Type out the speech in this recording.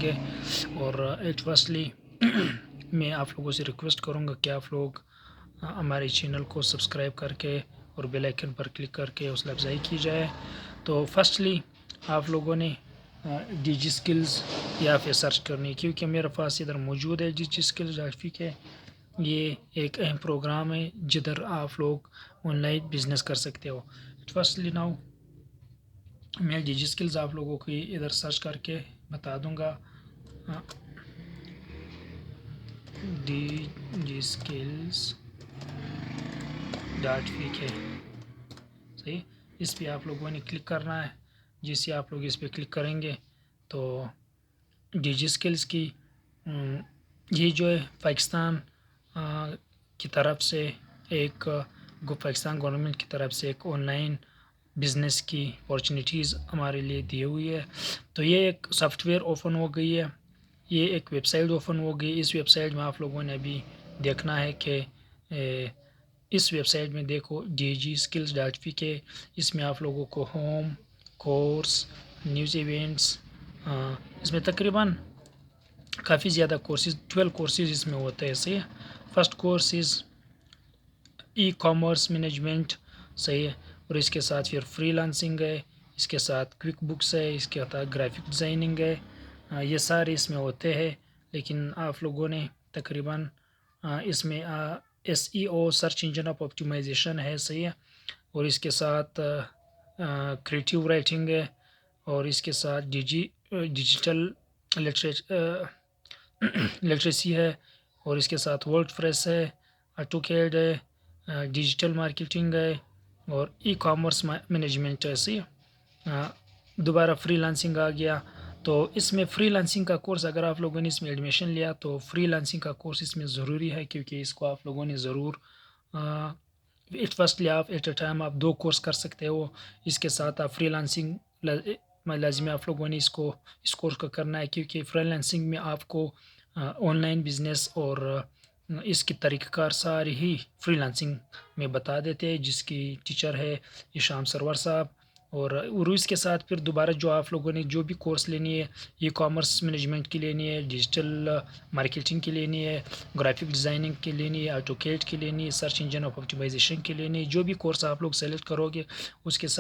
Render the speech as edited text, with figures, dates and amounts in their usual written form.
گے. اور at firstly میں آپ لوگوں سے ریکویسٹ کروں گا کہ آپ لوگ ہمارے چینل کو سبسکرائب کر کے اور بیل آئیکن پر کلک کر کے حوصلہ افزائی کی جائے. تو فرسٹلی آپ لوگوں نے ڈی جی اسکلز یا پھر سرچ کرنی، کیونکہ میرے پاس ادھر موجود ہے ڈی جی اسکلز ڈاٹ کے. یہ ایک اہم پروگرام ہے جدھر آپ لوگ آن لائن بزنس کر سکتے ہو. فرسٹلی ناؤ میں ڈی جی اسکلز آپ لوگوں کو ادھر سرچ کر کے بتا دوں گا. ڈی جی اسکلز .vk صحیح. اس پہ آپ لوگوں نے کلک کرنا ہے. جس سے آپ لوگ اس پہ کلک کریں گے تو ڈی جی اسکلز کی یہ جو ہے پاکستان کی طرف سے ایک پاکستان گورنمنٹ کی طرف سے ایک آن لائن بزنس کی اپارچونیٹیز ہمارے لیے دی ہوئی ہے. تو یہ ایک سافٹ ویئر اوپن ہو گئی ہے، یہ ایک ویب سائٹ اوپن ہو گئی. اس ویب سائٹ میں آپ لوگوں نے ابھی دیکھنا ہے کہ اس ویب سائٹ میں دیکھو ڈی جی اسکلز .vk. اس میں آپ لوگوں کو ہوم، کورس، نیوز ایونٹس، اس میں تقریباً کافی زیادہ کورسز 12 کورسز اس میں ہوتے ہیں. صحیح ہے. First course is e commerce management. صحیح ہے. اور اس کے ساتھ پھر فری لانسنگ ہے، اس کے ساتھ کوئک بکس ہے، اس کے ساتھ گرافک ڈیزائننگ ہے. یہ سارے اس میں ہوتے ہیں. لیکن آپ لوگوں نے تقریباً اس میں S E O search engine of optimization ہے. صحیح ہے. اور اس کے ساتھ کریٹیو رائٹنگ ہے، اور اس کے ساتھ ڈیجیٹل لٹریسی ہے، اور اس کے ساتھ ورڈ پریس ہے، آٹو کیڈ ہے، ڈیجیٹل مارکیٹنگ ہے، اور ای کامرس مینجمنٹ ہے. صحیح. دوبارہ فری لانسنگ آ گیا. تو اس میں فری لانسنگ کا کورس اگر آپ لوگوں نے اس میں ایڈمیشن لیا تو فری لانسنگ کا کورس اس میں ضروری ہے، کیونکہ اس کو آپ لوگوں نے ضرور فرسٹلی آپ ایٹ اے ٹائم آپ 2 کورس کر سکتے ہو. اس کے ساتھ آپ فری لانسنگ لازمی آپ لوگوں نے اس کورس کو کرنا ہے، کیونکہ فری لانسنگ میں آپ کو آن لائن بزنس اور اس کی طریقہ کار ساری ہی فری لانسنگ میں بتا دیتے ہیں، جس کی ٹیچر ہے ایشام سرور صاحب. اور اس کے ساتھ پھر دوبارہ جو آپ لوگوں نے جو بھی کورس لینی ہے، ای کامرس مینجمنٹ کی لینی ہے، ڈیجیٹل مارکیٹنگ کی لینی ہے، گرافک ڈیزائننگ کی لینی ہے، آٹو کیڈ کی لینی ہے، سرچ انجن آف آپٹیمائزیشن کی لینی ہے، جو بھی کورس آپ لوگ سلیکٹ کرو گے اس کے ساتھ